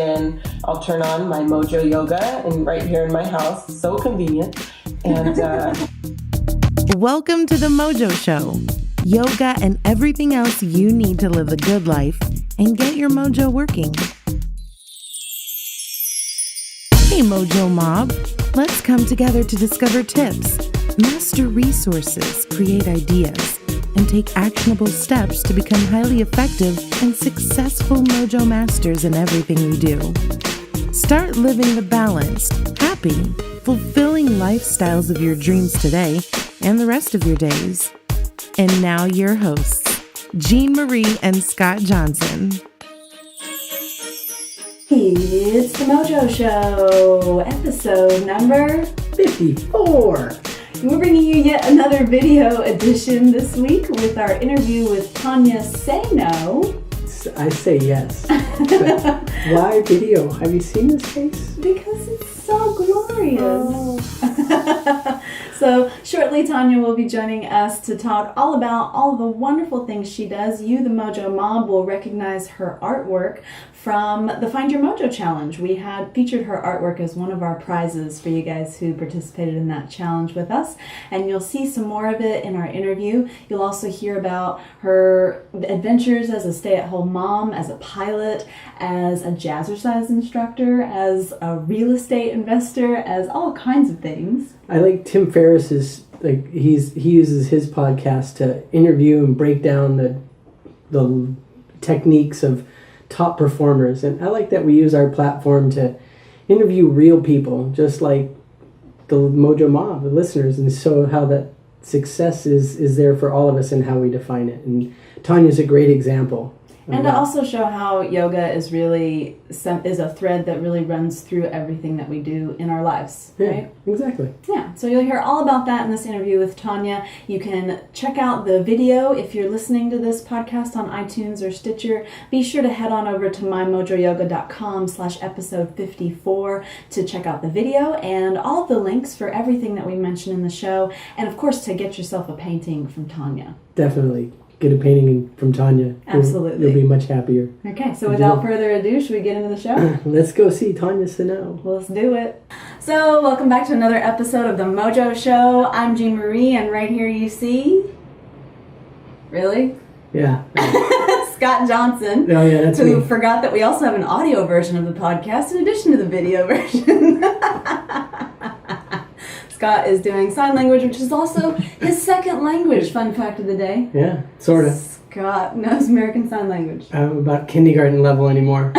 and I'll turn on my MOJO Yoga and right here in my house. So convenient. And welcome to the MOJO Show. Yoga and everything else you need to live a good life and get your mojo working. Hey MOJO Mob, let's come together to discover tips, master resources, create ideas, and take actionable steps to become highly effective and successful MOJO masters in everything we do. Start living the balanced, happy, fulfilling lifestyles of your dreams today and the rest of your days. And now your hosts, Jean Marie and Scott Johnson. It's the MOJO Show, episode number 54. We're bringing you yet another video edition this week with our interview with Tonias Senoo. I say yes. But why video? Have you seen this face? Because it's so glorious. Oh. So shortly, Tonia will be joining us to talk all about all the wonderful things she does. You, the MOJO Mob, will recognize her artwork from the Find Your MOJO Challenge. We had featured her artwork as one of our prizes for you guys who participated in that challenge with us. And you'll see some more of it in our interview. You'll also hear about her adventures as a stay-at-home mom, as a pilot, as a Jazzercise instructor, as a real estate investor, as all kinds of things. I like Tim Ferriss's, he uses his podcast to interview and break down the techniques of top performers, and I like that we use our platform to interview real people, just like the MOJO Mob, the listeners, and show how that success is there for all of us and how we define it. And Tonia's a great example. And to also show how yoga is a thread that really runs through everything that we do in our lives, right? Yeah, exactly. Yeah, so you'll hear all about that in this interview with Tonia. You can check out the video if you're listening to this podcast on iTunes or Stitcher. Be sure to head on over to mymojoyoga.com/episode 54 to check out the video and all of the links for everything that we mentioned in the show. And of course, to get yourself a painting from Tonia. Definitely. Get a painting from Tonia. Absolutely. You'll be much happier. Okay, so without further ado, should we get into the show? Let's go see Tonias Senoo. Let's do it. So, welcome back to another episode of the MOJO Show. I'm Jean Marie, and right here you see... Really? Yeah. Scott Johnson. Oh, yeah, that's who me. forgot that we also have an audio version of the podcast in addition to the video version. Scott is doing sign language, which is also his second language. Fun fact of the day. Yeah, sort of. Scott knows American Sign Language. I'm about kindergarten level anymore.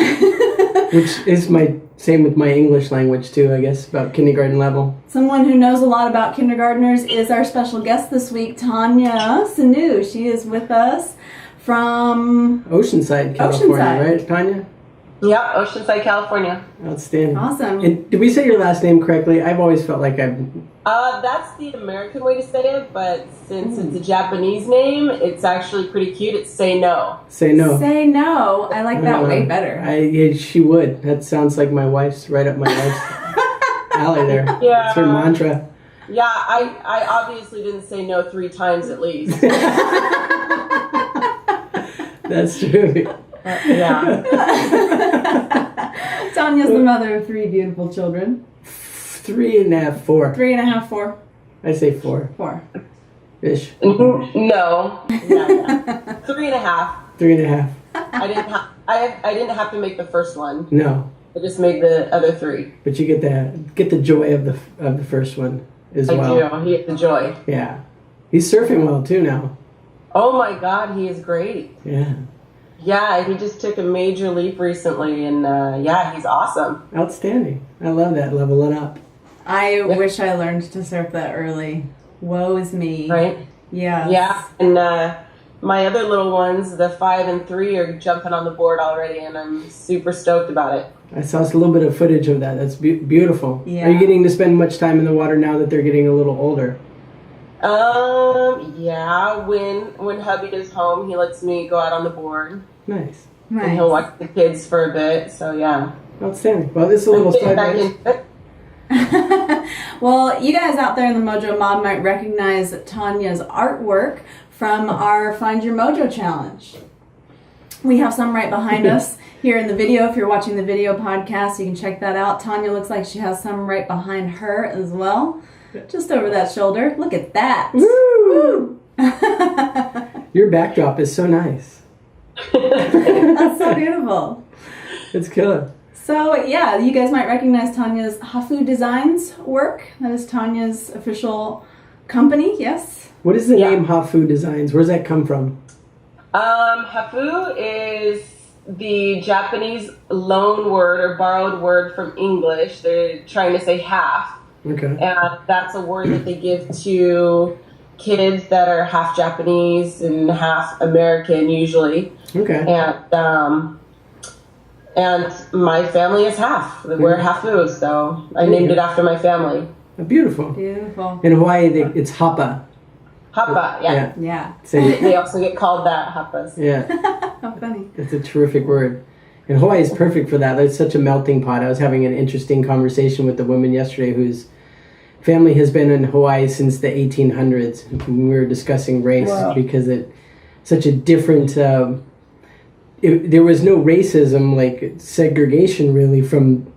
Which is same with my English language too, I guess, about kindergarten level. Someone who knows a lot about kindergartners is our special guest this week, Tonias Senoo. She is with us from... Oceanside, California, right, Tonia? Yep, Oceanside, California. Outstanding. Awesome. And did we say your last name correctly? I've always felt like that's the American way to say it, but since it's a Japanese name, it's actually pretty cute. It's Senoo. Senoo. Senoo. I like that way better. Yeah, she would. That sounds like my wife's, right up my wife's alley there. Yeah. It's her mantra. Yeah, I obviously didn't say no 3 times at least. That's true. Yeah. Tonia's the mother of 3 beautiful children. 3.5, 4. 3.5, 4. I say 4. 4. Ish. No. Yeah. 3.5. 3.5. I didn't have to make the first one. No. I just made the other 3. But you get the joy of the first one as well. I do. He had the joy. Yeah. He's surfing well too now. Oh my God, he is great. Yeah. Yeah, he just took a major leap recently, and he's awesome. Outstanding. I love that, leveling up. I wish I learned to surf that early. Woe is me. Right? Yeah. Yeah, and my other little ones, the 5 and 3, are jumping on the board already, and I'm super stoked about it. I saw a little bit of footage of that. That's beautiful. Yeah. Are you getting to spend much time in the water now that they're getting a little older? Yeah, when hubby is home, he lets me go out on the board. Nice. And he'll watch the kids for a bit, so yeah. Outstanding. Well, this is a little sideways. Well, you guys out there in the MOJO Mob might recognize Tonia's artwork from our Find Your MOJO challenge. We have some right behind us here in the video. If you're watching the video podcast, you can check that out. Tonia looks like she has some right behind her as well. Just over that shoulder. Look at that. Woo! Your backdrop is so nice. That's so beautiful. It's killer. So, yeah, you guys might recognize Tonia's Hafu Designs work. That is Tonia's official company, yes? What is the name Hafu Designs? Where does that come from? Hafu is the Japanese loan word or borrowed word from English. They're trying to say half. Okay. And that's a word that they give to kids that are half Japanese and half American usually. Okay. And my family is half. We're Hafu, so I named it after my family. Beautiful. Beautiful. In Hawaii, it's Hapa. Hapa, yeah. Yeah. So, They also get called that, Hapas. yeah. How funny. It's a terrific word. And Hawaii is perfect for that. It's such a melting pot. I was having an interesting conversation with a woman yesterday whose family has been in Hawaii since the 1800s. We were discussing race because it's such a different... there was no racism, like segregation really, from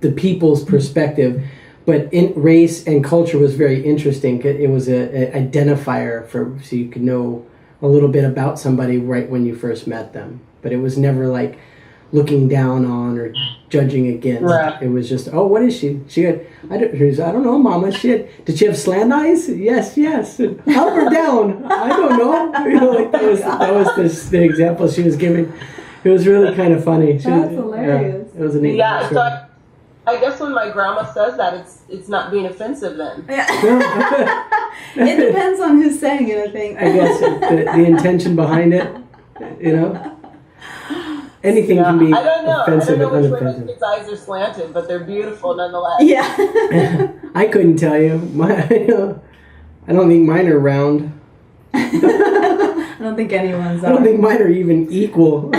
the people's perspective. But race and culture was very interesting. It was an identifier so you could know a little bit about somebody right when you first met them. But it was never like looking down on or judging against. Right. It was just, oh, what is she? She had, I don't know, Mama. Did she have slant eyes? Yes. Up or down? I don't know. Like that was the example she was giving. It was really kind of funny. That's hilarious. It was a neat Yeah, story. so I guess when my grandma says that, it's not being offensive then. It depends on who's saying it, I think. I guess the intention behind it, anything can be offensive and which way my unoffensive. kids' eyes are slanted, but they're beautiful nonetheless. Yeah. I couldn't tell you. I don't think mine are round. I don't think anyone's I don't think mine are even equal.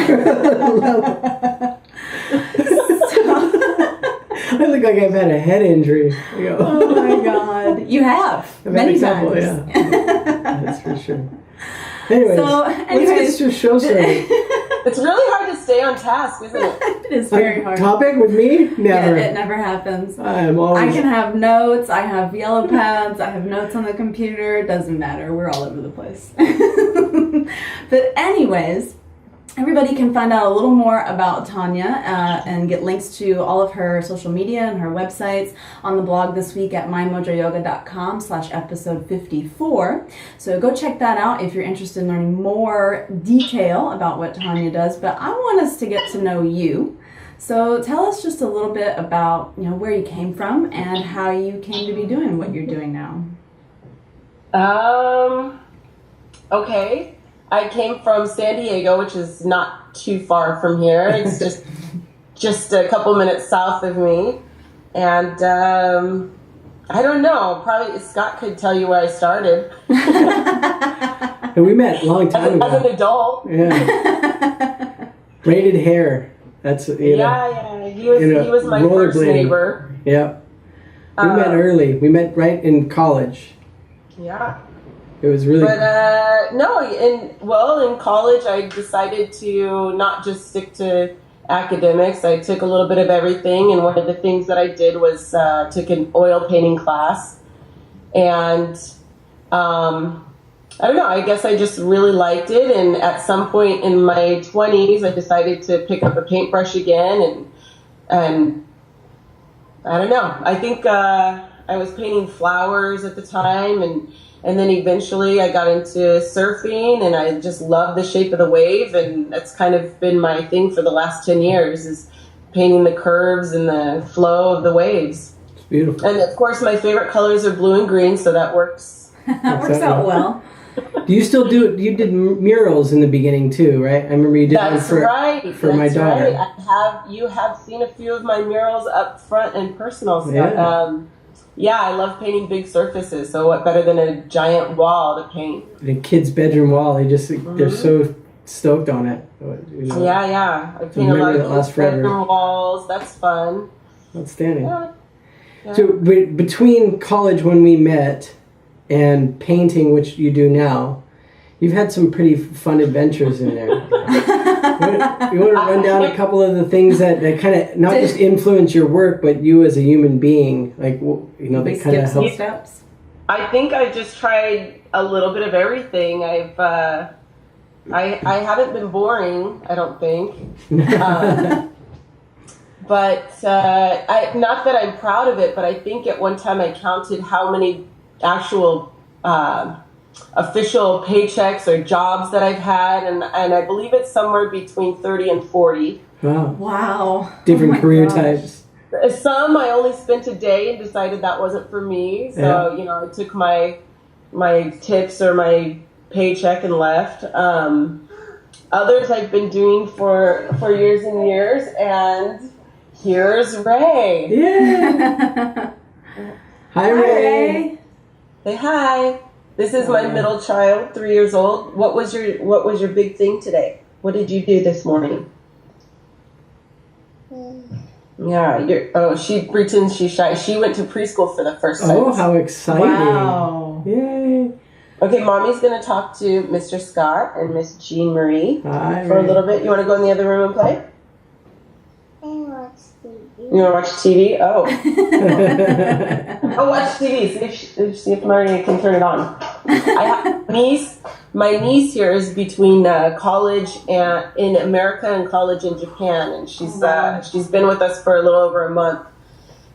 I look like I've had a head injury. Oh my God. You have. Many times. Yeah. That's for sure. Anyways, let's get to show started. It's really hard to stay on task, isn't it? It is very hard. Topic with me? Never. Yeah, it never happens. I'm always... I can have notes, I have yellow pads, I have notes on the computer, it doesn't matter, we're all over the place. But anyways, everybody can find out a little more about Tonia and get links to all of her social media and her websites on the blog this week at mymojoyoga.com/episode 54. So go check that out if you're interested in learning more detail about what Tonia does. But I want us to get to know you. So tell us just a little bit about where you came from and how you came to be doing what you're doing now. Okay. I came from San Diego, which is not too far from here. It's just a couple minutes south of me. And I don't know. Probably Scott could tell you where I started. And we met a long time ago. As an adult. Yeah. Braided hair. That's Yeah. He was my first neighbor. Yeah. We met early. We met right in college. Yeah. It was really... But in college I decided to not just stick to academics. I took a little bit of everything, and one of the things that I did was took an oil painting class. And I don't know, I guess I just really liked it, and at some point in my 20s I decided to pick up a paintbrush again, and I don't know, I think I was painting flowers at the time, and then eventually I got into surfing, and I just love the shape of the wave, and that's kind of been my thing for the last 10 years, is painting the curves and the flow of the waves. It's beautiful. And of course my favorite colors are blue and green, so that works. That works out well. Do you still do? You did murals in the beginning too, right? I remember you did one for my daughter. Right. You have seen a few of my murals up front and personal stuff. Yeah. Yeah, I love painting big surfaces, so what better than a giant wall to paint? The kid's bedroom wall, they're so stoked on it. Yeah. I paint a lot of bedroom walls. That's fun. Outstanding. Yeah. So between college when we met and painting, which you do now, you've had some pretty fun adventures in there. You want to run down a couple of the things that kind of not just influence your work, but you as a human being, like they kind of help. Steps. I think I just tried a little bit of everything. I haven't been boring, I don't think. But not that I'm proud of it, but I think at one time I counted how many actual official paychecks or jobs that I've had, and I believe it's somewhere between 30 and 40. Wow. Different career types. Some I only spent a day and decided that wasn't for me. So, I took my tips or my paycheck and left. Others I've been doing for years and years, and here's Ray. Yeah. Hi, Ray. Say hi. This is my middle child, 3 years old. What was your big thing today? What did you do this morning? Yeah, she pretends she's shy. She went to preschool for the first time. Oh, how exciting. Wow. Yay. Okay, Mommy's going to talk to Mr. Scott and Miss Jean Marie Hi, for a little bit. You want to go in the other room and play? You want to watch TV? Oh. I'll watch TV. See if Maria can turn it on. I have my niece here is between college in America and college in Japan, and she's been with us for a little over a month,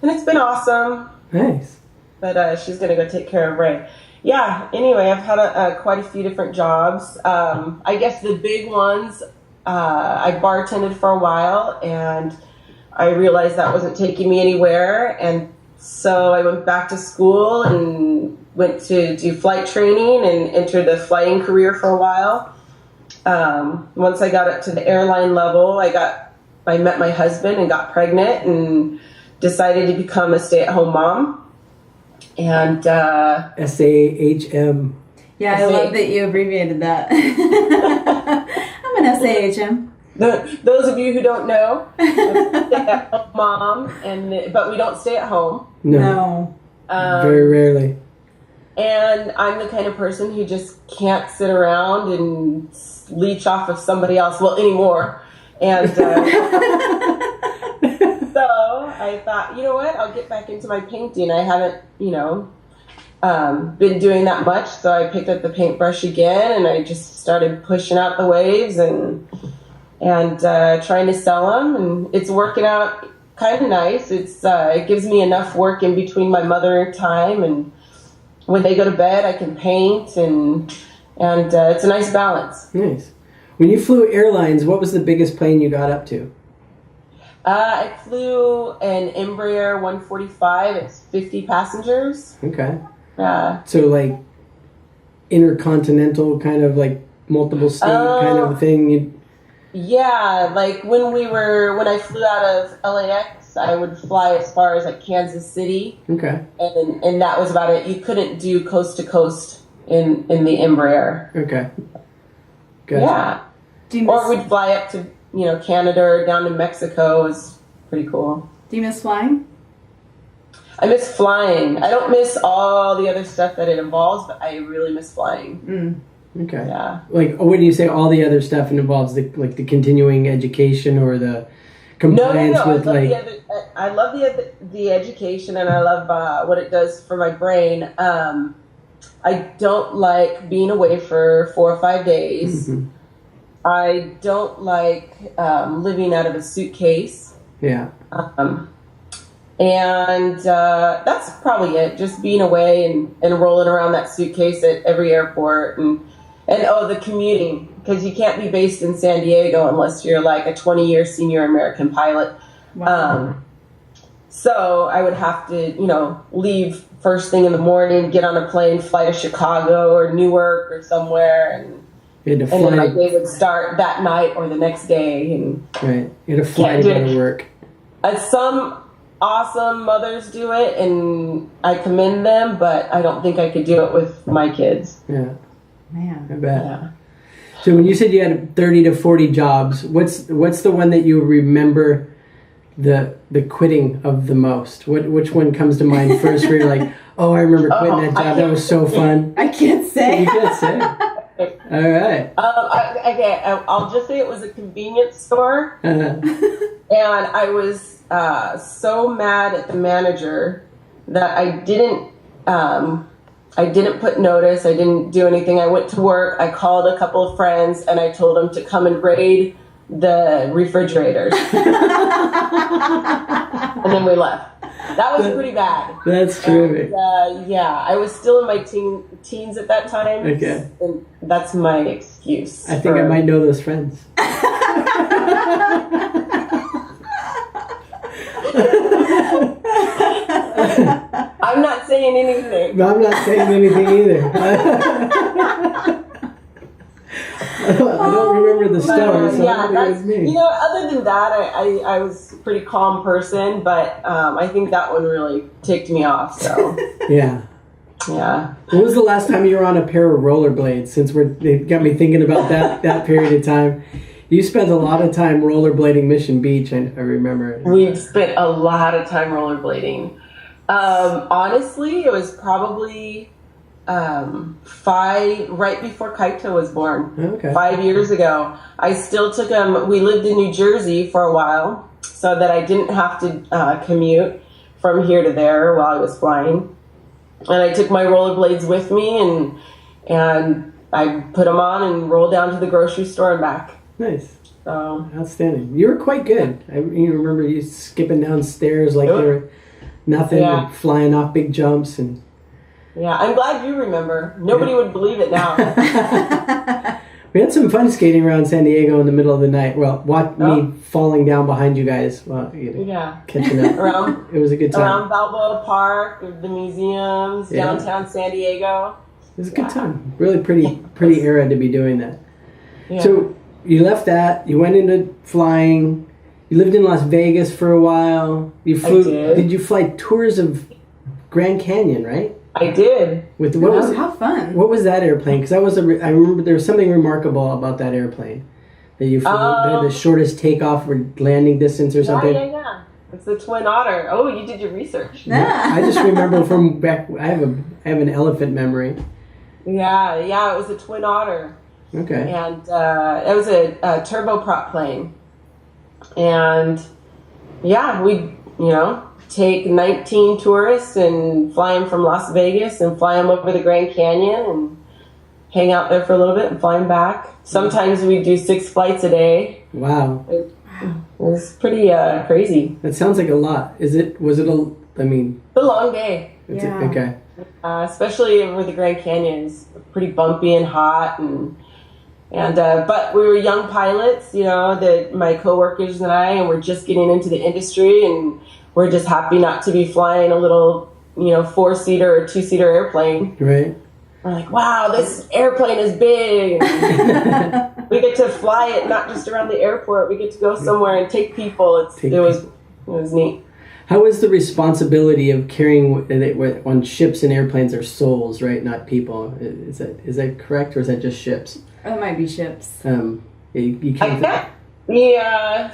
and it's been awesome. Nice. But she's gonna go take care of Ray. Yeah. Anyway, I've had quite a few different jobs. I guess the big ones. I bartended for a while, and I realized that wasn't taking me anywhere, and so I went back to school and went to do flight training and entered the flying career for a while. Once I got up to the airline level, I met my husband and got pregnant and decided to become a stay-at-home mom. And SAHM. Yeah, I love that you abbreviated that. I'm an SAHM. Those of you who don't know, stay-at-home mom, but we don't stay at home. No. Very rarely. And I'm the kind of person who just can't sit around and leech off of somebody else. Well, anymore. And so I thought, you know what? I'll get back into my painting. I haven't, been doing that much. So I picked up the paintbrush again, and I just started pushing out the waves and trying to sell them. And it's working out kind of nice. It gives me enough work in between my mother time, and when they go to bed, I can paint, and it's a nice balance. Nice. When you flew airlines, what was the biggest plane you got up to? I flew an Embraer 145. It's 50 passengers. Okay. So like intercontinental kind of like multiple state kind of thing. Yeah, like when I flew out of LAX, I would fly as far as like Kansas City. Okay. And that was about it. You couldn't do coast to coast in the Embraer. Okay. Gotcha. Yeah. Or we'd fly up to Canada or down to Mexico. It was pretty cool. Do you miss flying? I miss flying. I don't miss all the other stuff that it involves, but I really miss flying. Okay. Yeah. Like, when you say all the other stuff involves the continuing education or the compliance with I love the education, and I love what it does for my brain. I don't like being away for 4 or 5 days. Mm-hmm. I don't like living out of a suitcase. Yeah. And that's probably it. Just being away and rolling around that suitcase at every airport, and the commuting, because you can't be based in San Diego unless you're like a 20-year senior American pilot. Wow. So I would have to, leave first thing in the morning, get on a plane, fly to Chicago or Newark or somewhere, and then my day would start that night or the next day. And right, you had to fly to go to work. Some awesome mothers do it, and I commend them, but I don't think I could do it with my kids. Yeah. Man. I bet. Yeah. So when you said you had 30 to 40 jobs, what's the one that you remember the quitting of the most? Which one comes to mind first where you're like, oh, I remember quitting that job. That was so fun. I can't say. You can't say. All right. I'll just say it was a convenience store. And I was so mad at the manager that I didn't put notice. I didn't do anything. I went to work. I called a couple of friends and I told them to come and raid the refrigerators. And then we left. That was pretty bad. That's terrific. I was still in my teens at that time. Okay. And that's my excuse. I think I might know those friends. I'm not saying anything. No, I'm not saying anything either. I don't remember the story, so I don't think it was me. Other than that, I was a pretty calm person, but I think that one really ticked me off. So yeah. When was the last time you were on a pair of rollerblades? Since it got me thinking about that period of time. You spent a lot of time rollerblading Mission Beach, I remember. We spent a lot of time rollerblading. Honestly, it was probably right before Kaito was born. Okay. 5 years ago. I still took him. We lived in New Jersey for a while so that I didn't have to commute from here to there while I was flying. And I took my rollerblades with me and I put them on and rolled down to the grocery store and back. Nice. So outstanding. You were quite good. I remember you skipping downstairs like there were nothing, flying off big jumps and. Yeah, I'm glad you remember. Nobody would believe it now. We had some fun skating around San Diego in the middle of the night. Well, me falling down behind you guys while catching up. It was a good time. Around Balboa Park, the museums, downtown San Diego. It was a good time. Really pretty era to be doing that. Yeah. So you left that. You went into flying. You lived in Las Vegas for a while. You flew. I did. Did you fly tours of Grand Canyon? Right. I did. How fun! What was that airplane? Because I remember there was something remarkable about that airplane that you flew. They had the shortest takeoff or landing distance or something. Yeah. It's the Twin Otter. Oh, you did your research. Yeah, I just remember from back. I have an elephant memory. Yeah. It was a Twin Otter. Okay. And it was a turboprop plane. And we take 19 tourists and fly them from Las Vegas and fly them over the Grand Canyon and hang out there for a little bit and fly them back. Sometimes we do 6 flights a day. Wow. It was pretty crazy. That sounds like a lot. Was it a long day. Okay. Especially over the Grand Canyon. It's pretty bumpy and hot but we were young pilots, my coworkers and I, and we're just getting into the industry, and we're just happy not to be flying a little, 4-seater or 2-seater airplane. Right. We're like, wow, this airplane is big. We get to fly it not just around the airport. We get to go somewhere and take people. It was neat. How is the responsibility of carrying on ships and airplanes are souls, right? Not people. Is that correct, or is that just ships? It might be ships. You can't.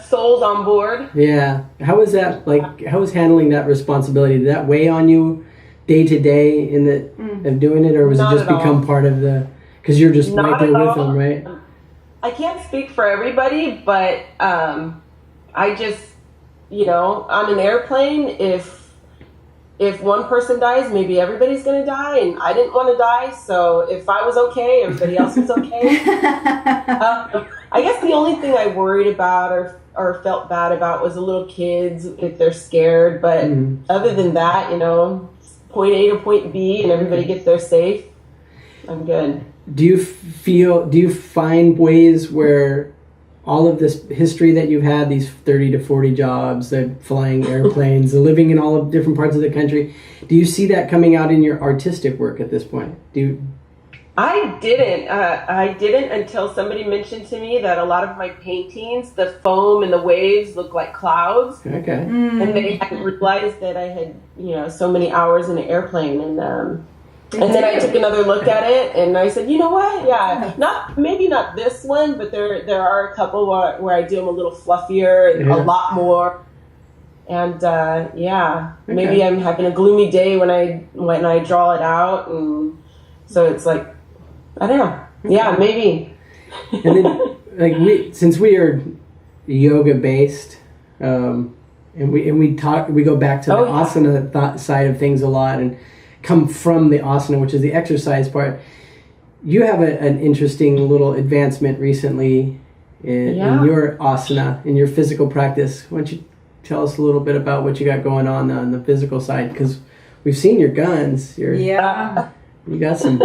Souls on board. Yeah. How is that how is handling that responsibility? Did that weigh on you day to day of doing it, or was it just become part of because you're just right there with them, right? I can't speak for everybody, but I just, on an airplane, if one person dies, maybe everybody's going to die, and I didn't want to die, so if I was okay, everybody else was okay. I guess the only thing I worried about or felt bad about was the little kids, if they're scared, but other than that, point A to point B, and everybody gets there safe, I'm good. Do you find ways where all of this history that you've had, these 30 to 40 jobs, the flying airplanes, the living in all of different parts of the country, do you see that coming out in your artistic work at this point? I didn't until somebody mentioned to me that a lot of my paintings, the foam and the waves look like clouds. Okay. And they hadn't realized that I had, so many hours in an airplane, and then I took another look at it, and I said, you know what? Yeah, maybe not this one, but there are a couple where I do them a little fluffier and a lot more. And maybe I'm having a gloomy day when I draw it out, and so it's like, I don't know. Yeah, maybe. And then, since we are yoga based, and we go back to the asana side of things a lot, and come from the asana, which is the exercise part. You have an interesting little advancement recently in your asana, in your physical practice. Why don't you tell us a little bit about what you got going on the physical side? Because we've seen your guns. You got some.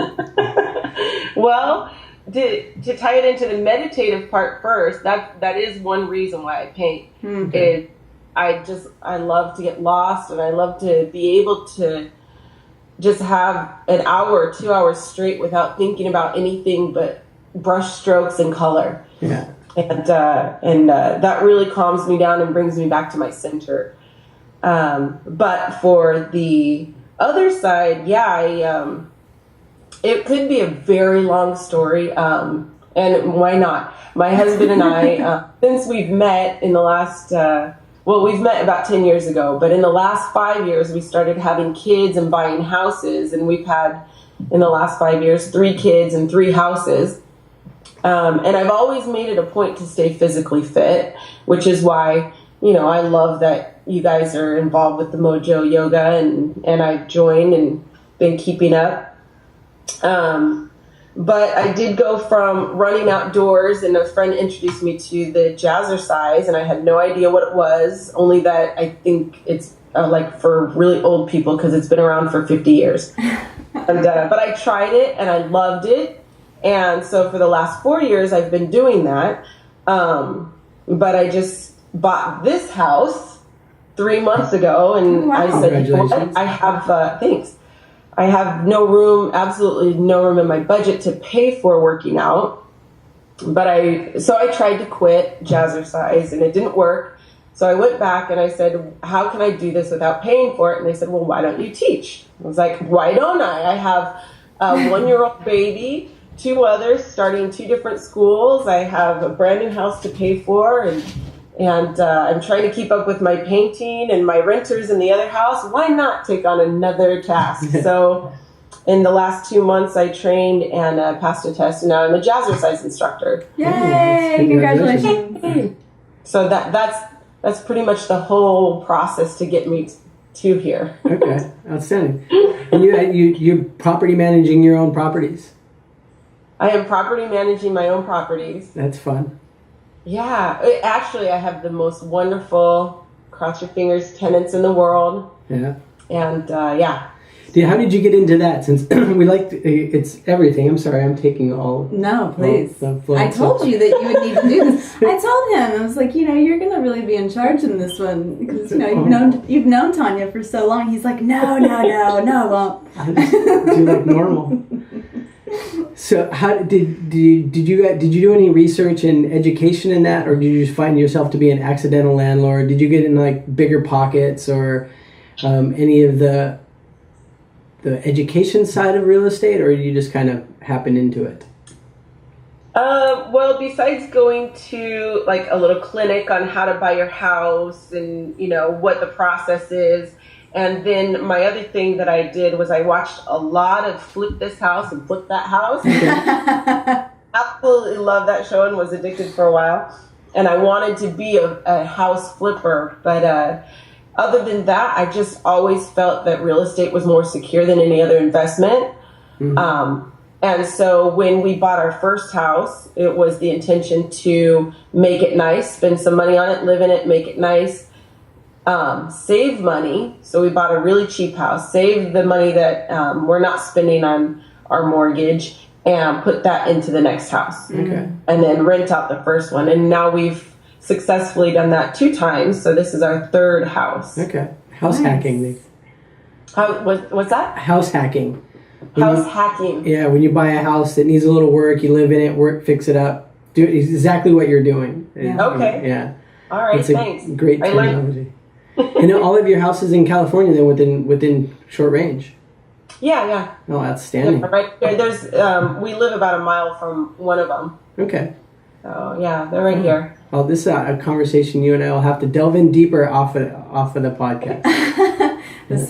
Well, to tie it into the meditative part first, that is one reason why I paint. Is I love to get lost, and I love to be able to just have an hour or 2 hours straight without thinking about anything but brush strokes and color. Yeah. And that really calms me down and brings me back to my center. But for the other side, it could be a very long story. And why not? My husband and I, since we've met in the last, we've met about 10 years ago, but in the last 5 years, we started having kids and buying houses. And we've had, in the last 5 years, 3 kids and 3 houses. And I've always made it a point to stay physically fit, which is why, I love that you guys are involved with the MOJO Yoga, and I've joined and been keeping up. But I did go from running outdoors, and a friend introduced me to the Jazzercise, and I had no idea what it was, only that I think it's like for really old people because it's been around for 50 years. But I tried it, and I loved it. And so for the last 4 years, I've been doing that. But I just bought this house 3 months ago, and I said, I have, thanks. I have no room, absolutely no room in my budget to pay for working out. So I tried to quit Jazzercise, and it didn't work. So I went back and I said, how can I do this without paying for it? And they said, well, why don't you teach? I was like, why don't I? I have a 1-year-old baby, 2 others starting 2 different schools. I have a brand new house to pay for, and I'm trying to keep up with my painting and my renters in the other house. Why not take on another task? So in the last 2 months, I trained and passed a test, and now I'm a Jazzercise instructor. Yay! Congratulations! So that's pretty much the whole process to get me to here. Okay, outstanding. And you're property managing your own properties. I am property managing my own properties. That's fun. Yeah, actually, I have the most wonderful, cross your fingers, tenants in the world. Yeah. And How did you get into that? Since we it's everything. I'm sorry, I'm taking all. No, please. I told you that you would need to do this. I told him, I was like, you're gonna really be in charge in this one because you've known Tonia for so long. He's like, no, I won't. I just do like normal. So, how did you do any research and education in that, or did you just find yourself to be an accidental landlord? Did you get in like bigger pockets, or any of the education side of real estate, or did you just kind of happen into it? Well, besides going to like a little clinic on how to buy your house and what the process is. And then my other thing that I did was I watched a lot of Flip This House and Flip That House. Absolutely loved that show and was addicted for a while. And I wanted to be a house flipper. But other than that, I just always felt that real estate was more secure than any other investment. Mm-hmm. And so when we bought our first house, it was the intention to make it nice, spend some money on it, live in it, make it nice. Save money. So we bought a really cheap house, save the money that we're not spending on our mortgage, and put that into the next house. Okay. And then rent out the first one. And now we've successfully done that 2 times. So this is our 3rd house. Okay. House hacking. What's that? House hacking. Hacking. Yeah, when you buy a house that needs a little work, you live in it, fix it up. Do exactly what you're doing. Yeah. Okay. Yeah. All right, It's thanks. Great terminology. And all of your houses in California then within short range. Yeah. Oh, outstanding. Yeah, right there. There's we live about a mile from one of them. Okay. So yeah, they're right here. Well, this is a conversation you and I will have to delve in deeper off of the podcast.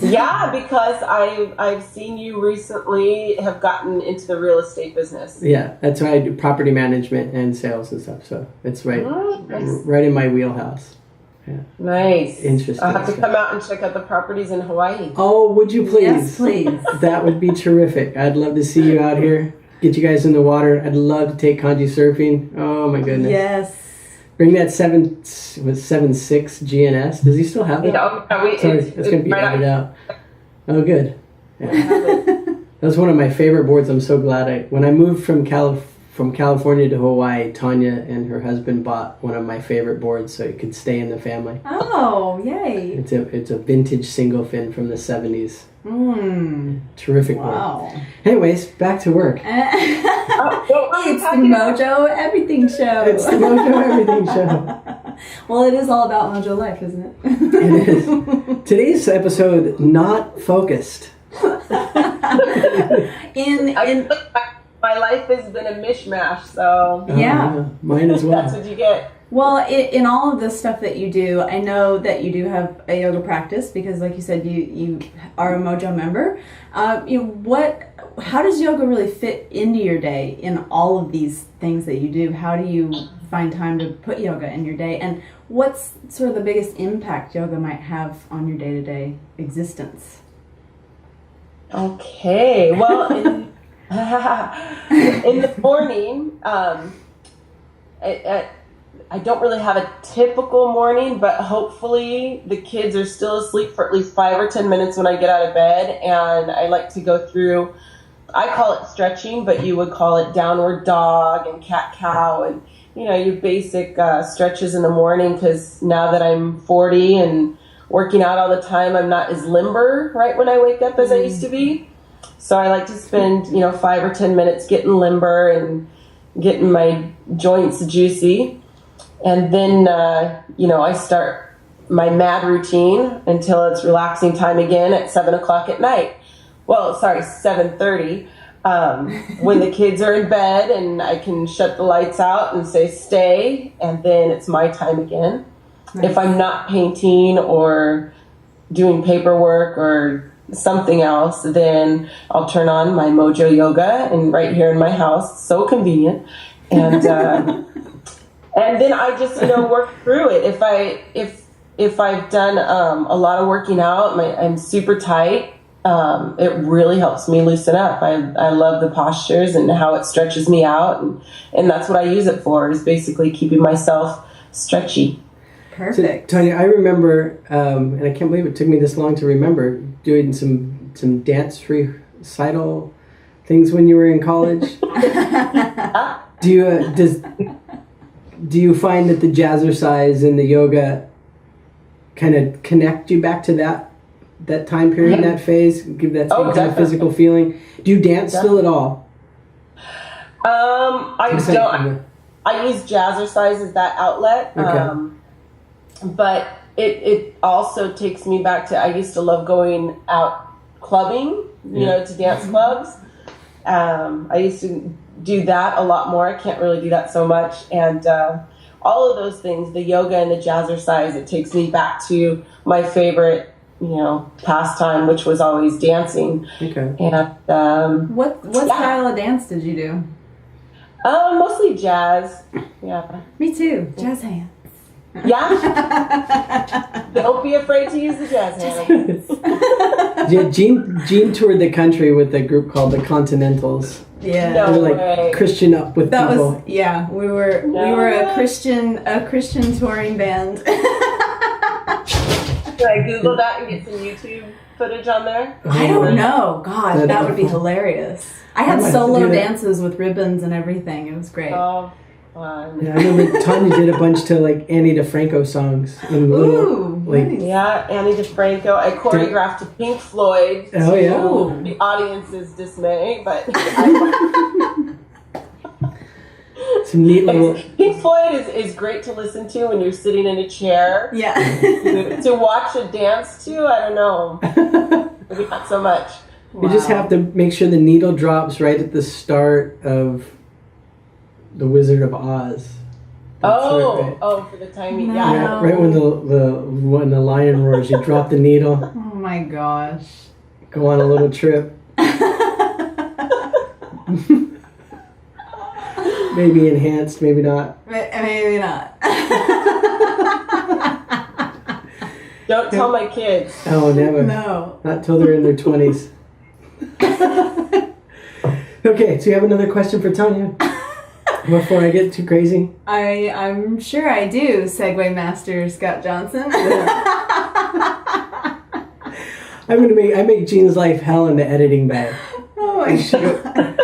Yeah, because I've seen you recently have gotten into the real estate business. Yeah, that's why I do property management and sales and stuff. So it's right in my wheelhouse. Yeah. Nice. Interesting. I'll have to come out and check out the properties in Hawaii. Oh, would you please? Yes, please. That would be terrific. I'd love to see you out here. Get you guys in the water. I'd love to take kanji surfing. Oh my goodness. Yes. Bring that 7.6 GNS. Does he still have that? Sorry, it's going to be edited out. Oh, good. Yeah. That was one of my favorite boards. I'm so glad when I moved from California to Hawaii, Tonia and her husband bought one of my favorite boards so it could stay in the family. Oh, yay. It's a vintage single fin from the 70s. Terrific board. Anyways, back to work. It's the MOJO Everything Show. It's the MOJO Everything Show. Well, it is all about MOJO Life, isn't it? It is. Today's episode, not focused. My life has been a mishmash, so yeah, mine as well. That's what you get. Well, in all of the stuff that you do, I know that you do have a yoga practice because, like you said, you are a MOJO member. How does yoga really fit into your day in all of these things that you do? How do you find time to put yoga in your day? And what's sort of the biggest impact yoga might have on your day-to-day existence? Okay, well, in the morning, I don't really have a typical morning, but hopefully the kids are still asleep for at least 5 or 10 minutes when I get out of bed, and I like to go through, I call it stretching, but you would call it downward dog and cat-cow and, your basic stretches in the morning, because now that I'm 40 and working out all the time, I'm not as limber right when I wake up as I used to be. So I like to spend, 5 or 10 minutes getting limber and getting my joints juicy. And then, I start my mad routine until it's relaxing time again at 7 o'clock at night. Well, sorry, 7:30, when the kids are in bed and I can shut the lights out and say stay, and then it's my time again. Nice. If I'm not painting or doing paperwork or something else, then I'll turn on my MOJO yoga and right here in my house, so convenient. And and then I just work through it. If I've done a lot of working out, I'm super tight. It really helps me loosen up. I love the postures and how it stretches me out, and that's what I use it for, is basically keeping myself stretchy. Perfect. So, Tonia, I remember, and I can't believe it took me this long to remember, doing some dance recital things when you were in college. Do you find that the Jazzercise and the yoga kind of connect you back to that time period, that phase, give that same kind of physical feeling? Do you dance still at all? I don't. I use Jazzercise as that outlet. Okay. But it also takes me back to, I used to love going out clubbing, to dance clubs. I used to do that a lot more. I can't really do that so much. And all of those things, the yoga and the Jazzercise, it takes me back to my favorite, pastime, which was always dancing. Okay. And what style of dance did you do? Mostly jazz. Yeah. Me too. Jazz hands. Yeah. Don't be afraid to use the jazz hands. Yeah, Gene toured the country with a group called the Continentals. Yeah. No they were way. Christian up with that people. We were a Christian touring band. Should I Google that and get some YouTube footage on there? I don't know. God, that would be hilarious. I had solo dances with ribbons and everything. It was great. Oh, fun. Yeah, I remember Tonia did a bunch to Annie DeFranco songs. Nice. Yeah, Annie DeFranco. I choreographed to Pink Floyd. Oh, yeah. To the audience's dismay, but some neat little. Pink Floyd is great to listen to when you're sitting in a chair. Yeah. To watch a dance to, I don't know. Maybe not so much. You just have to make sure the needle drops right at the start of The Wizard of Oz. Oh, for the timing. No. Yeah. Yeah, right when the lion roars, you drop the needle, Oh my gosh. go on a little trip. Maybe enhanced, maybe not. Maybe not. Don't tell my kids. Oh, never. No. Not till they're in their 20s. Okay, so you have another question for Tonia? Before I get too crazy? I'm sure I do, Segway Master Scott Johnson. I make Jean's life hell in the editing bay. Oh my god.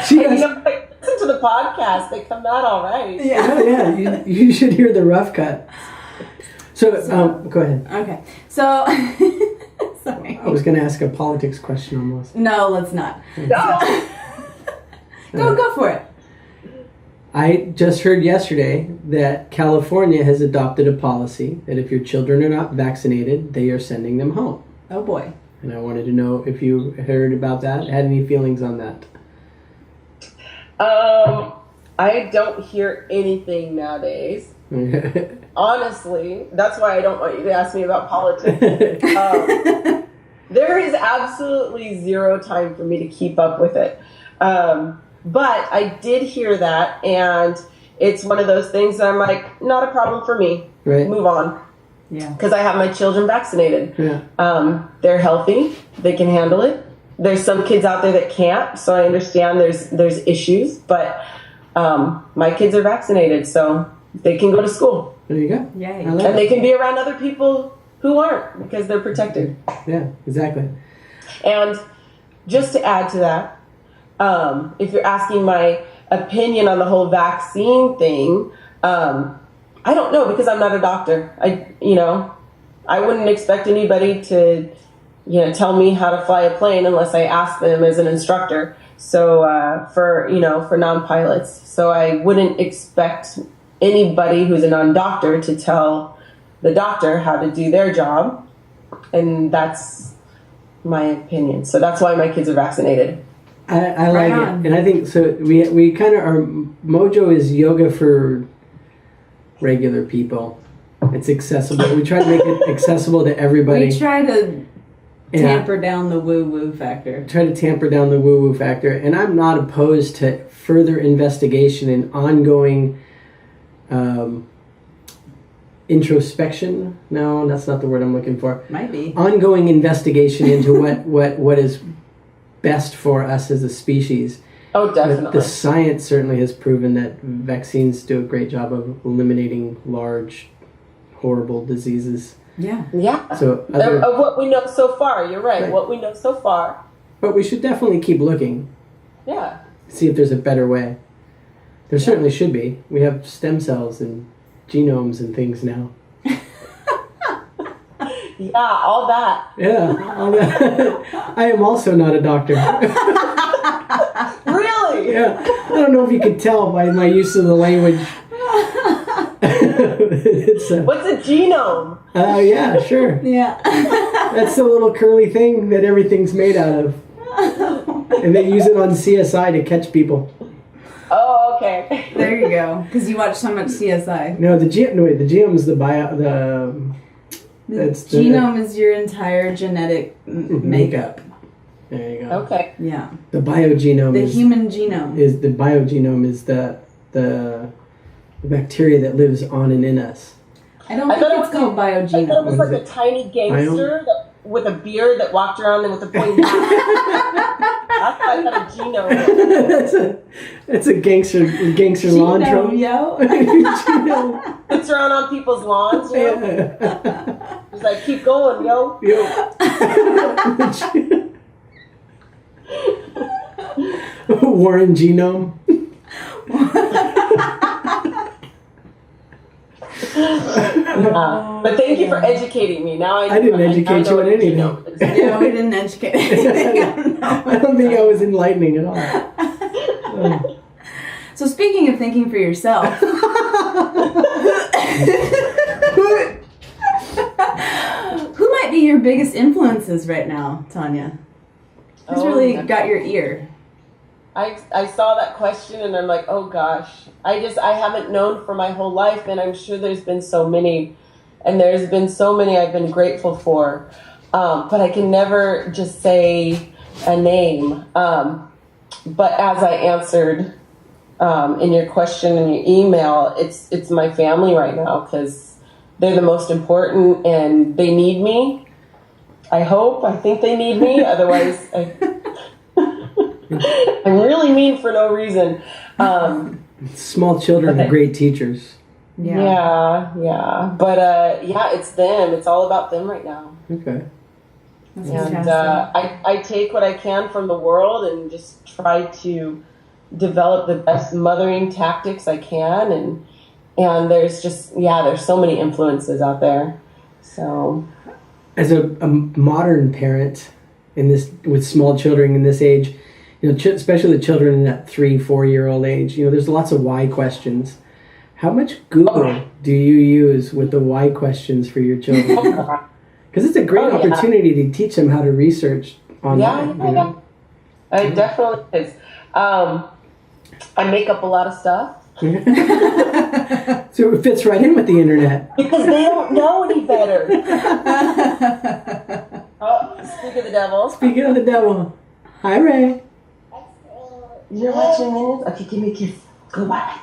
She Hey, has, listen to the podcast. They come out all right. Yeah. yeah, you should hear the rough cut. So go ahead. Okay. So sorry. I was going to ask a politics question almost. No, let's not. No. Go for it. I just heard yesterday that California has adopted a policy that if your children are not vaccinated, they are sending them home. Oh boy. And I wanted to know if you heard about that, had any feelings on that. I don't hear anything nowadays. Honestly, that's why I don't want you to ask me about politics. There is absolutely zero time for me to keep up with it. But I did hear that, and it's one of those things that I'm like, not a problem for me. Right. Move on. Yeah. Because I have my children vaccinated. Yeah. They're healthy. They can handle it. There's some kids out there that can't, so I understand there's issues, but my kids are vaccinated, so they can go to school. There you go. Yay. I like And it. they can be around other people who aren't because they're protected. Yeah, exactly. And just to add to that, if you're asking my opinion on the whole vaccine thing, I don't know because I'm not a doctor. I wouldn't expect anybody to, tell me how to fly a plane unless I ask them as an instructor. So for non-pilots, so I wouldn't expect anybody who's a non-doctor to tell the doctor how to do their job, and that's my opinion. So that's why my kids are vaccinated. I like Right it, on. and I think so. We kind of are. MOJO is yoga for regular people. It's accessible. We try to make it accessible to everybody. We try to Yeah. tamper down the woo-woo factor. Try to tamper down the woo-woo factor, and I'm not opposed to further investigation and ongoing introspection. No, that's not the word I'm looking for. Might be. Ongoing investigation into what is best for us as a species. Oh, definitely. The science certainly has proven that vaccines do a great job of eliminating large, horrible diseases. Yeah. Yeah. So, Of what we know so far, you're right. Right. What we know so far. but we should definitely keep looking, Yeah. see if there's a better way. There certainly should be. We have stem cells and genomes and things now. Yeah, all that. Yeah, all that. I am also not a doctor. Really? Yeah, I don't know if you could tell by my use of the language. It's What's a genome? yeah, sure. Yeah. That's the little curly thing that everything's made out of. And they use it on CSI to catch people. Oh, okay. There you go. Because you watch so much CSI. No, the genome is the The It's the- genome is your entire genetic makeup. There you go. Okay. Yeah. The biogenome The is human genome. the biogenome is the bacteria that lives on and in us. I don't I think thought it it's was called I thought it biogenome. was What like is a tiny gangster with a beard that walked around and with a pointy hat. That's why I thought a genome. That's a gangster lawn Genome, trope. yo. Genome. Sits around on people's lawns, Yeah. He's like, keep going, yo. Warren Genome. But thank you for educating me. Now I didn't educate know you what on a anything. genome is. Yeah, we didn't educate anything. I don't think I was enlightening at all. So speaking of thinking for yourself, who might be your biggest influences right now, Tonia? Who's Oh, really okay. got your ear? I saw that question and I'm like, oh gosh, I haven't known for my whole life, and I'm sure there's been so many, and there's been so many I've been grateful for, but I can never just say a name. But as I answered in your question in your email, it's my family right now, because they're the most important and they need me. I think they need me. Otherwise, I'm really mean for no reason. Small children are great teachers. Yeah. But it's them. It's all about them right now. Okay. That's And fantastic. I take what I can from the world and just try to develop the best mothering tactics I can. And there's there's so many influences out there. So, as a modern parent with small children in this age, especially the children in that 3-4 year old age, there's lots of why questions. How much Google do you use with the why questions for your children? Because it's a great opportunity to teach them how to research online. Yeah. It definitely is. I make up a lot of stuff. So it fits right in with the internet. Because they don't know any better. Speak of the devil. Speaking of the devil. Hi, Ray. You're watching Minions? Okay, give me a kiss. Go back.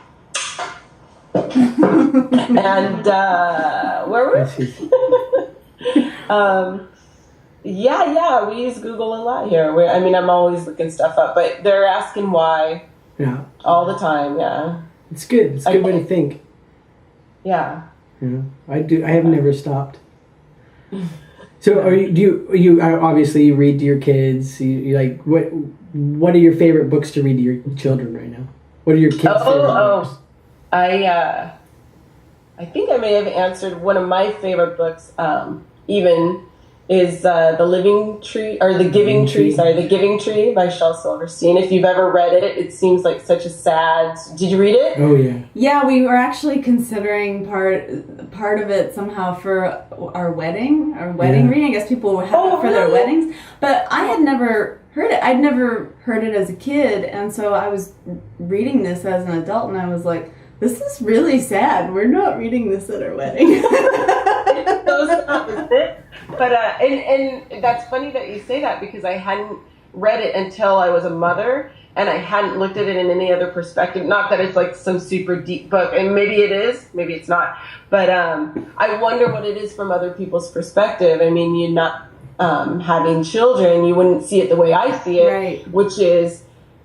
And where were we? We use Google a lot here. I'm always looking stuff up, but they're asking why all the time. Yeah, it's good. It's a good way to think. Yeah. I have never stopped. So, obviously you read to your kids? You like what are your favorite books to read to your children right now? What are your kids' favorite books? I think I may have answered one of my favorite books. Even is The Living Tree or The Giving Tree. Sorry, The Giving Tree by Shel Silverstein. If you've ever read it, it seems like such a sad. Did you read it? Oh yeah. Yeah, we were actually considering part of it somehow for our wedding reading. I guess people would have it for their weddings, but I had never heard it. I'd never heard it as a kid, and so I was reading this as an adult, and I was like, this is really sad. We're not reading this at our wedding. But and that's funny that you say that, because I hadn't read it until I was a mother, and I hadn't looked at it in any other perspective. Not that it's like some super deep book, and maybe it is, maybe it's not. But I wonder what it is from other people's perspective. I mean, you're not having children, you wouldn't see it the way I see it, right. Which is,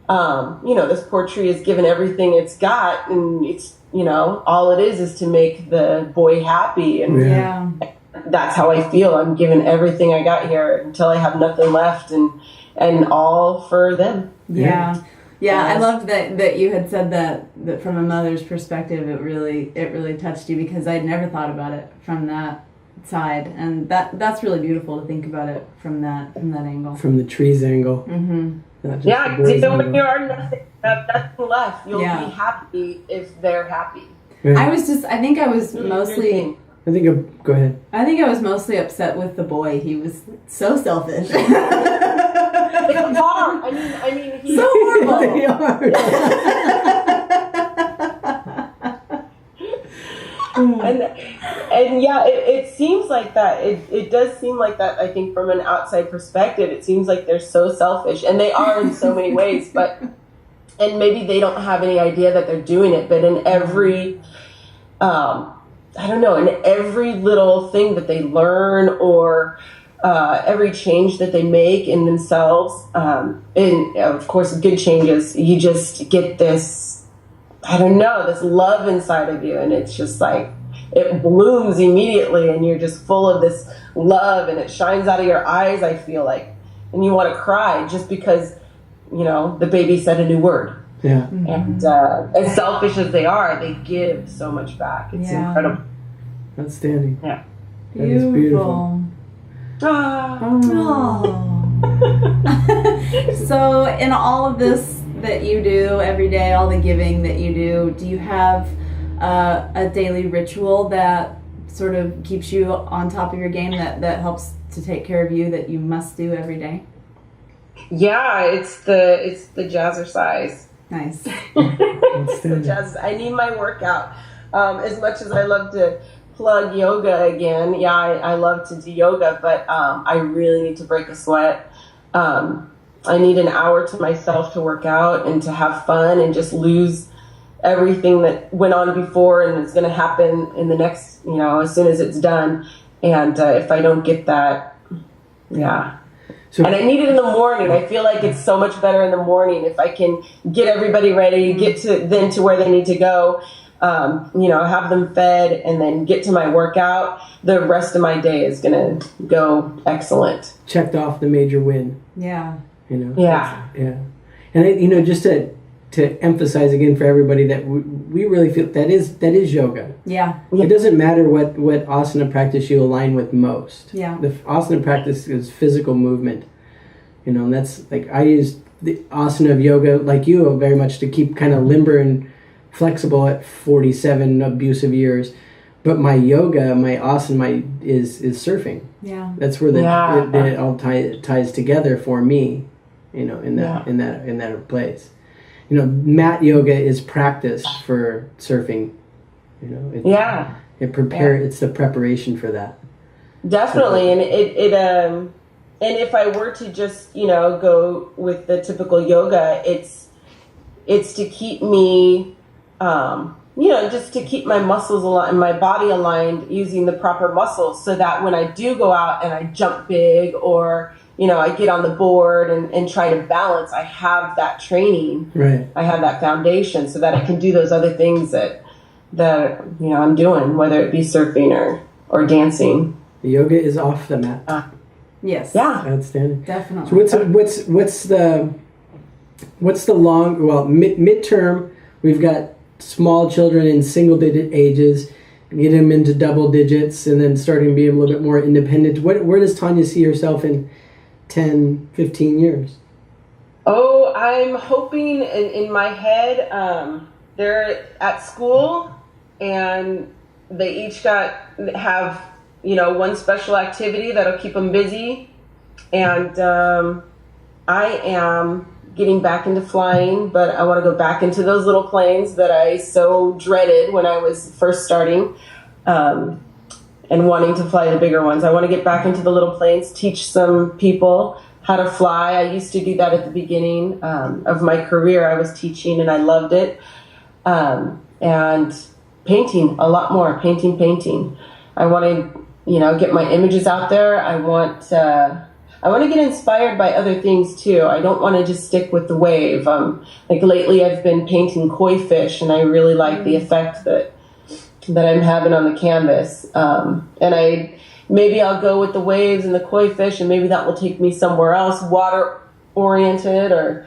this poor tree is given everything it's got, and it's, all it is to make the boy happy. And that's how I feel. I'm giving everything I got here until I have nothing left, and all for them. Yeah. I loved that you had said that from a mother's perspective, it really touched you, because I'd never thought about it from that side, and that's really beautiful to think about it from that angle. From the tree's angle. Mm-hmm. When you are nothing left, you'll be happy if they're happy. Yeah. I think I was mostly go ahead. I think I was mostly upset with the boy. He was so selfish. They are. I mean, he's so horrible. They are. and it seems like that. It does seem like that. I think from an outside perspective, it seems like they're so selfish, and they are in so many ways. And maybe they don't have any idea that they're doing it. But in every, in every little thing that they learn, or every change that they make in themselves, and of course, good changes, you just get this, this love inside of you, and it's just like, it blooms immediately, and you're just full of this love, and it shines out of your eyes, I feel like, and you want to cry just because, the baby said a new word. Yeah. And as selfish as they are, they give so much back. It's incredible. Outstanding. Yeah. That is beautiful. So in all of this that you do every day, all the giving that you do you have a daily ritual that sort of keeps you on top of your game, that helps to take care of you, that you must do every day? Yeah, it's the Jazzercise. Nice. I need my workout. As much as I love to plug yoga again, yeah, I love to do yoga, but I really need to break a sweat. I need an hour to myself to work out and to have fun and just lose everything that went on before and it's going to happen in the next, as soon as it's done. And if I don't get that, yeah. And I need it in the morning. I feel like it's so much better in the morning if I can get everybody ready, get to where they need to go, have them fed, and then get to my workout. The rest of my day is going to go excellent. Checked off the major win. Yeah. Yeah. And just to emphasize again for everybody that we really feel that is yoga. Yeah. It doesn't matter what asana practice you align with most. Yeah. The asana practice is physical movement. And that's like I use the asana of yoga like you very much to keep kind of limber and flexible at 47 abusive years. But my yoga, my asana, is surfing. Yeah. That's where it all ties together for me, in that place. Mat yoga is practice for surfing. It's the preparation for that. Definitely, and and if I were to just go with the typical yoga, it's to keep me just to keep my muscles aligned, my body aligned, using the proper muscles, so that when I do go out and I jump big or I get on the board and try to balance, I have that training. Right. I have that foundation so that I can do those other things that I'm doing, whether it be surfing or dancing. The yoga is off the mat. Yes. Yeah. Outstanding. Definitely. So what's the midterm? We've got small children in single digit ages, get them into double digits, and then starting to be a little bit more independent. Where does Tonia see herself in 10, 15 years? Oh, I'm hoping in my head, they're at school and they each have one special activity that'll keep them busy. And I am getting back into flying, but I want to go back into those little planes that I so dreaded when I was first starting, and wanting to fly the bigger ones. I want to get back into the little planes, teach some people how to fly. I used to do that at the beginning of my career. I was teaching and I loved it. And painting, a lot more, painting. I want to, get my images out there. I want to get inspired by other things too. I don't want to just stick with the wave. Like lately I've been painting koi fish and I really like the effect that I'm having on the canvas. And maybe I'll go with the waves and the koi fish, and maybe that will take me somewhere else, water oriented or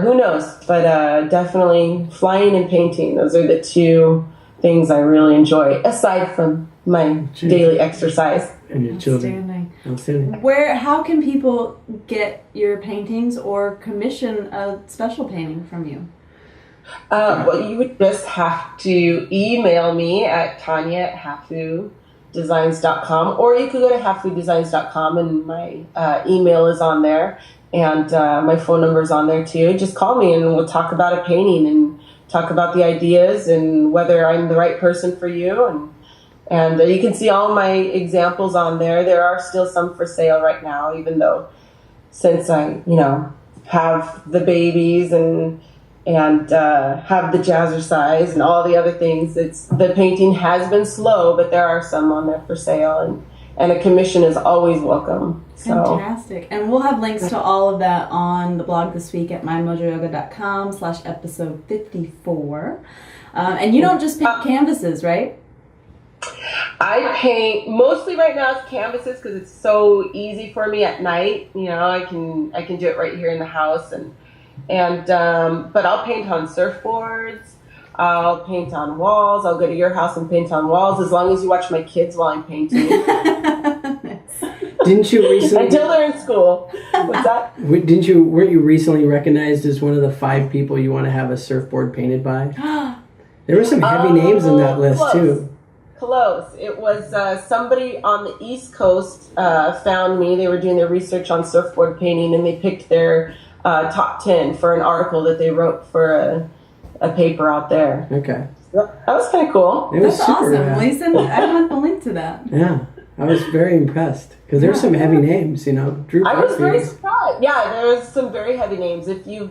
who knows. But definitely flying and painting. Those are the two things I really enjoy, aside from my daily exercise. And your children. Outstanding. How can people get your paintings or commission a special painting from you? Well, you would just have to email me at Tonia@HafuDesigns.com, or you could go to HafuDesigns.com and my email is on there, and my phone number is on there too. Just call me and we'll talk about a painting and talk about the ideas and whether I'm the right person for you. And you can see all my examples on there. There are still some for sale right now, even though since I, have the babies and have the Jazzercise and all the other things, the painting has been slow, but there are some on there for sale, and a commission is always welcome. So. Fantastic. And we'll have links to all of that on the blog this week at mymojoyoga.com/episode 54. And you don't just paint canvases, right? I paint mostly right now it's canvases because it's so easy for me at night. I can do it right here in the house, but I'll paint on surfboards. I'll paint on walls. I'll go to your house and paint on walls as long as you watch my kids while I'm painting. Didn't you recently? Until they're in school. What's that? Weren't you recently recognized as one of the 5 people you want to have a surfboard painted by? There were some heavy names in that list too. Close. It was somebody on the East Coast found me. They were doing their research on surfboard painting, and they picked their top 10 for an article that they wrote for a paper out there. Okay. That was kind of cool. It was That's super, awesome. Lisa, I want the link to that. Yeah, I was very impressed because there's some heavy names, you know. Drew I was very Buckley. surprised. Yeah, there's some very heavy names. If you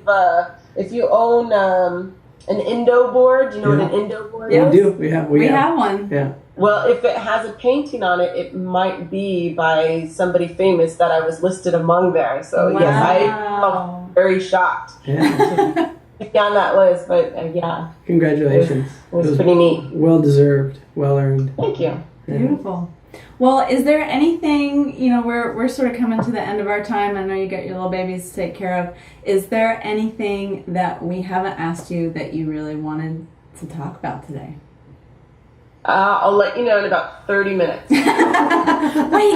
own an Indo board, you know what an Indo board Yeah. is? We do. Yeah, We have one. Yeah. Well, if it has a painting on it, it might be by somebody famous that I was listed among there. So yes, I Wow. felt very shocked Yeah. to be on that list. But yeah, Congratulations. it was pretty neat. Well deserved. Well earned. Thank you. Beautiful. Well, is there anything, you know, we're sort of coming to the end of our time. I know you got your little babies to take care of. Is there anything that we haven't asked you that you really wanted to talk about today? I'll let you know in about 30 minutes. Wait,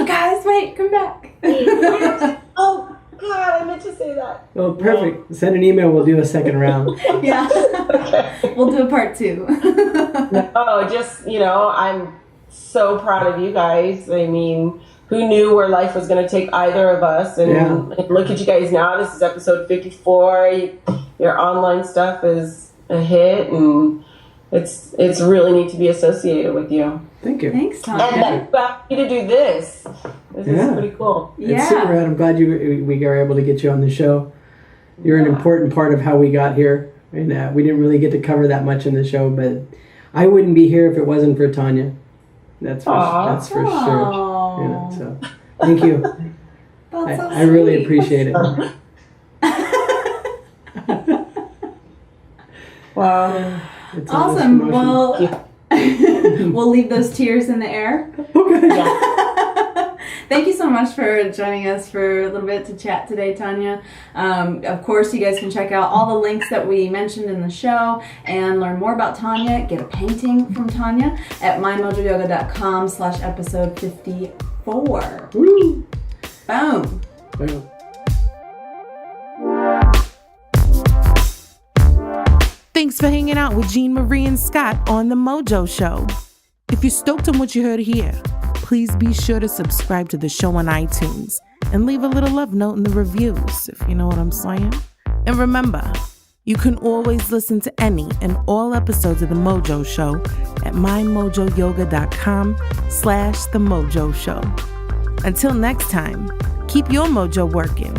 guys, wait, come back. Oh, God, I meant to say that. Well, perfect. Send an email. We'll do a second round. Yeah. Okay. We'll do a part 2. Oh, just, I'm so proud of you guys. I mean, who knew where life was going to take either of us? And look at you guys now. This is episode 54. Your online stuff is a hit, and it's really neat to be associated with you. Thank you. Thanks, Tom. And that you asked me to do this. This is pretty cool. It's super rad. I'm glad we are able to get you on the show. You're an important part of how we got here. And we didn't really get to cover that much in the show, but I wouldn't be here if it wasn't for Tonia. That's for sure. So thank you. That's so I really sweet. appreciate it. Wow. It's almost Awesome. emotional. Well, we'll leave those tears in the air. Okay. Yeah. Thank you so much for joining us for a little bit to chat today, Tonia. Of course, you guys can check out all the links that we mentioned in the show and learn more about Tonia, get a painting from Tonia at mymojoyoga.com/episode 54. Woo. Boom. Boom. Thanks for hanging out with Jean Marie and Scott on The MOJO Show. If you're stoked on what you heard here, please be sure to subscribe to the show on iTunes and leave a little love note in the reviews, if you know what I'm saying. And remember, you can always listen to any and all episodes of The MOJO Show at mymojoyoga.com/The MOJO Show. Until next time, keep your mojo working.